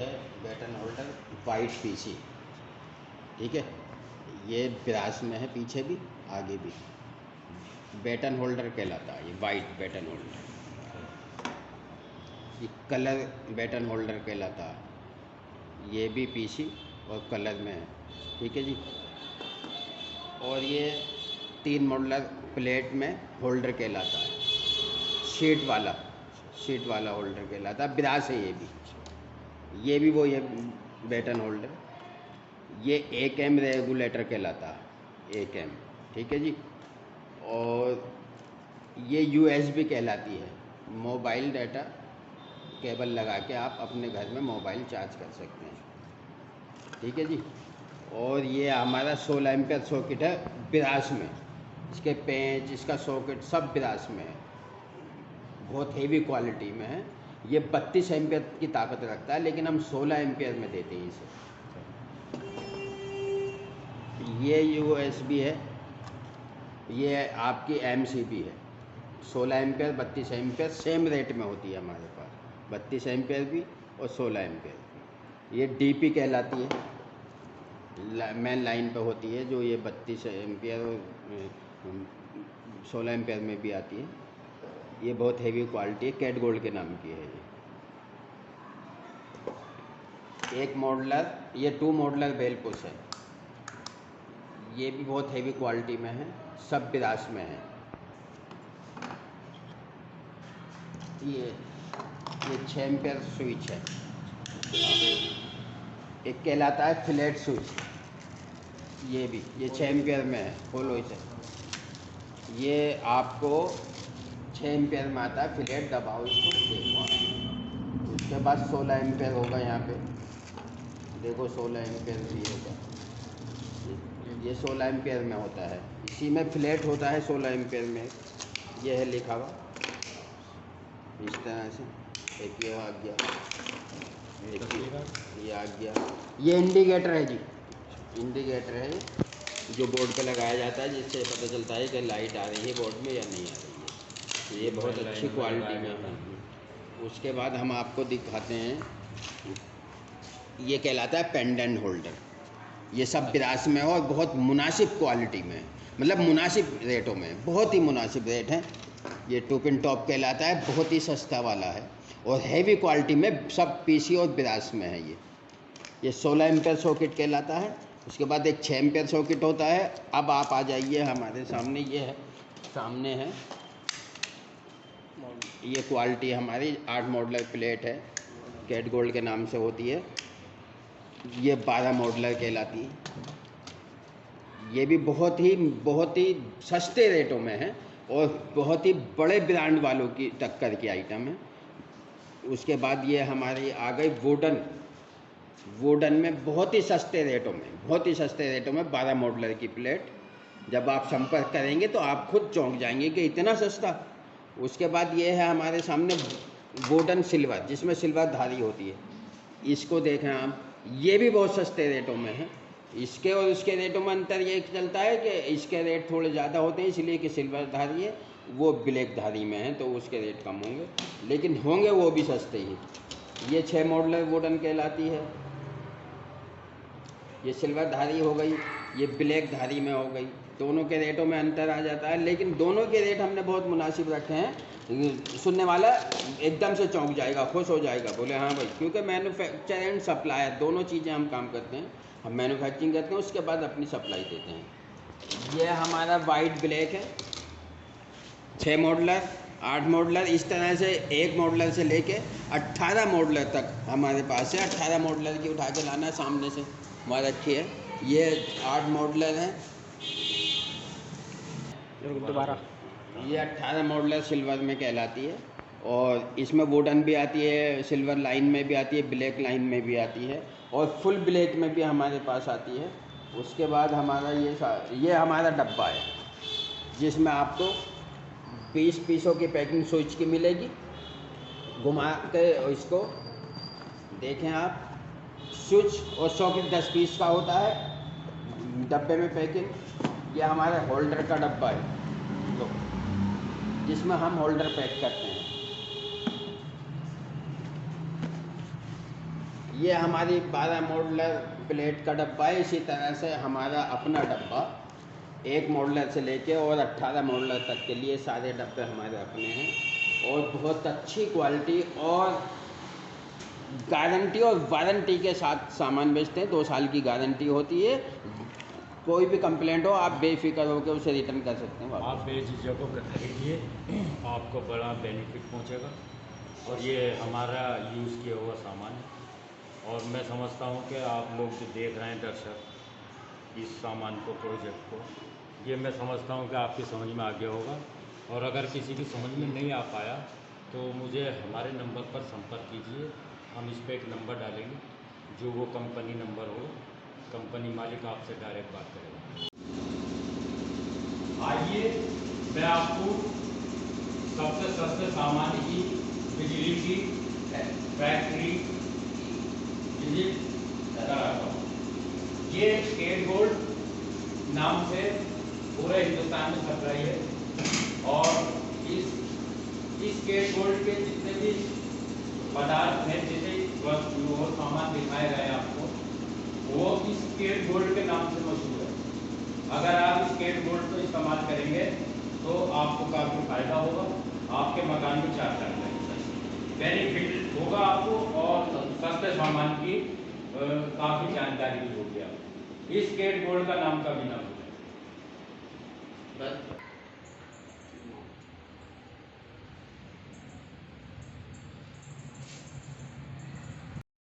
है baton holder white PC, ठीक है। ये ब्रास में है, पीछे भी आगे भी बैटन होल्डर कहलाता है। ये वाइट बैटन होल्डर, ये कलर बैटन होल्डर कहलाता है। ये भी पीसी और कलर में है, ठीक है जी। और ये 3 मॉडलर प्लेट में होल्डर कहलाता है, शीट वाला होल्डर कहलाता है। ब्रास है ये भी वो ये बैटन होल्डर। ये 1 एम रेगुलेटर कहलाता है, 1 एम, ठीक है जी। और ये USB कहलाती है, मोबाइल डाटा केबल लगा के आप अपने घर में मोबाइल चार्ज कर सकते हैं, ठीक है जी। और ये हमारा 16 एम्पियर सॉकेट है ब्रास में। इसके पेंच, इसका सॉकेट सब ब्रास में है, बहुत हेवी क्वालिटी में है। ये 32 एम्पियर की ताकत रखता है, लेकिन हम 16 एम्पियर में देते हैं इसे। ये USB है, ये आपकी MCB है। 16 एम्पियर 32 एम्पियर सेम रेट में होती है हमारे पास, 32 एम्पियर भी और 16 एम्पियर भी। ये DP कहलाती है, मेन लाइन पे होती है, जो ये 32 एम्पियर और 16 एम्पियर में भी आती है। ये बहुत हेवी क्वालिटी है, कैट गोल्ड के नाम की है ये। एक मॉडलर, ये 2 मॉडलर बेल पुश है। ये भी बहुत हेवी क्वालिटी में है, सब ब्रास में है। ये 6 एम्पियर स्विच है। एक कहलाता है फ्लैट स्विच, ये 6 एम्पियर में है, फॉलो इसे। ये आपको 6 एम्पियर में आता है, फ्लैट दबाओ इसको, देखो आप। उसके बाद 16 एम्पियर होगा यहाँ पे, देखो 16 एम्पियर भी होगा। ये 16 एम्पियर में होता है, इसी में फ्लैट होता है 16 एम्पियर में। ये है लिखा हुआ इस तरह से। एक ये आ गया, ये आ गया। ये इंडिकेटर है जी, इंडिकेटर है जो बोर्ड पे लगाया जाता है, जिससे पता चलता है कि लाइट आ रही है बोर्ड में या नहीं आ रही है। ये बहुत अच्छी क्वालिटी में है। उसके बाद हम आपको दिखाते हैं, ये कहलाता है पेंडेंट होल्डर। ये सब ब्रास में है और बहुत मुनासिब क्वालिटी में है, मतलब मुनासिब रेटों में, बहुत ही मुनासिब रेट है। ये 2 पिन टॉप कहलाता है, बहुत ही सस्ता वाला है और हैवी क्वालिटी में, सब PC और ब्रास में है। ये 16 एम्पियर सॉकेट कहलाता है। उसके बाद एक 6 एम्पियर सॉकेट होता है। अब आप आ जाइए हमारे सामने, ये है सामने है, ये क्वालिटी हमारी 8 मॉडलर प्लेट है, कैट गोल्ड के नाम से होती है। ये 12 मॉडलर कहलाती है। ये भी बहुत ही सस्ते रेटों में है और बहुत ही बड़े ब्रांड वालों की टक्कर की आइटम है। उसके बाद ये हमारी आ गई वुडन में बहुत ही सस्ते रेटों में 12 मॉडलर की प्लेट। जब आप संपर्क करेंगे तो आप खुद चौंक जाएंगे कि इतना सस्ता। उसके बाद ये है हमारे सामने वुडन सिल्वर, जिसमें सिल्वर धारी होती है। इसको देखें आप, ये भी बहुत सस्ते रेटों में है। इसके और उसके रेटों में अंतर ये चलता है कि इसके रेट थोड़े ज़्यादा होते हैं, इसलिए कि सिल्वर धारी है, वो ब्लैक धारी में है, तो उसके रेट कम होंगे, लेकिन होंगे वो भी सस्ते ही। ये 6 मॉडलर वुडन कहलाती है। ये सिल्वर धारी हो गई, ये ब्लैक धारी में हो गई। दोनों के रेटों में अंतर आ जाता है, लेकिन दोनों के रेट हमने बहुत मुनासिब रखे हैं। सुनने वाला एकदम से चौंक जाएगा, खुश हो जाएगा, बोले हाँ भाई, क्योंकि मैन्युफैक्चर एंड सप्लायर दोनों चीज़ें हम काम करते हैं। हम मैन्युफैक्चरिंग करते हैं, उसके बाद अपनी सप्लाई देते हैं। ये हमारा वाइट ब्लैक है, 6 मॉडलर, 8 मॉडलर, इस तरह से 1 मॉडलर से लेके 18 मॉडलर तक हमारे पास है। 18 मॉडलर की उठा के लाना सामने से, बहुत अच्छी है। ये 8 मॉडलर हैं, दोबारा। ये 18 मॉडलर सिल्वर में कहलाती है। और इसमें वुडन भी आती है, सिल्वर लाइन में भी आती है, ब्लैक लाइन में भी आती है, और फुल ब्लैक में भी हमारे पास आती है। उसके बाद हमारा ये हमारा डब्बा है, जिसमें आपको 20 पीसों की पैकिंग स्विच की मिलेगी। घुमा के इसको देखें आप, स्विच और सॉकेट 10 पीस का होता है डब्बे में पैकिंग। ये हमारा होल्डर का डब्बा है, तो जिसमें हम होल्डर पैक करते हैं। ये हमारी 12 मॉडलर प्लेट का डब्बा है। इसी तरह से हमारा अपना डब्बा 1 मॉडलर से लेके और 18 मॉडलर तक के लिए सारे डब्बे हमारे अपने हैं और बहुत अच्छी क्वालिटी और गारंटी और वारंटी के साथ सामान बेचते हैं। 2 साल की गारंटी होती है। कोई भी कंप्लेंट हो आप बेफिक्र होकर उसे रिटर्न कर सकते हैं। आप बेझिझक होकर खरीदिए, आपको बड़ा बेनिफिट पहुंचेगा। और ये हमारा यूज़ किया हुआ सामान है और मैं समझता हूं कि आप लोग जो देख रहे हैं दर्शक इस सामान को, प्रोजेक्ट को, ये मैं समझता हूं कि आपकी समझ में आ गया होगा। और अगर किसी की समझ में नहीं आ पाया तो मुझे हमारे नंबर पर संपर्क कीजिए। हम इस पर एक नंबर डालेंगे जो वो कंपनी नंबर हो, कंपनी मालिक आपसे डायरेक्ट बात करेगा। आइए मैं आपको सबसे सस्ते सामान की बिजली की फैक्ट्री विजिट कराता हूँ। ये स्टेट गोल्ड नाम से पूरे हिंदुस्तान में सप्लाई है और इस स्टेट गोल्ड के जितने भी पदार्थ हैं, जैसे वो सामान दिखाए गए आपको, वो इस स्टेट गोल्ड के नाम से मशहूर है। अगर आप स्टेट गोल्ड को इस्तेमाल करेंगे तो आपको काफ़ी फायदा होगा, आपके मकान में 4 चांद लगेगा, बेनिफिट होगा आपको और सस्ते सामान की काफ़ी जानकारी भी होगी आपको। इस स्टेट गोल्ड का नाम कभी ना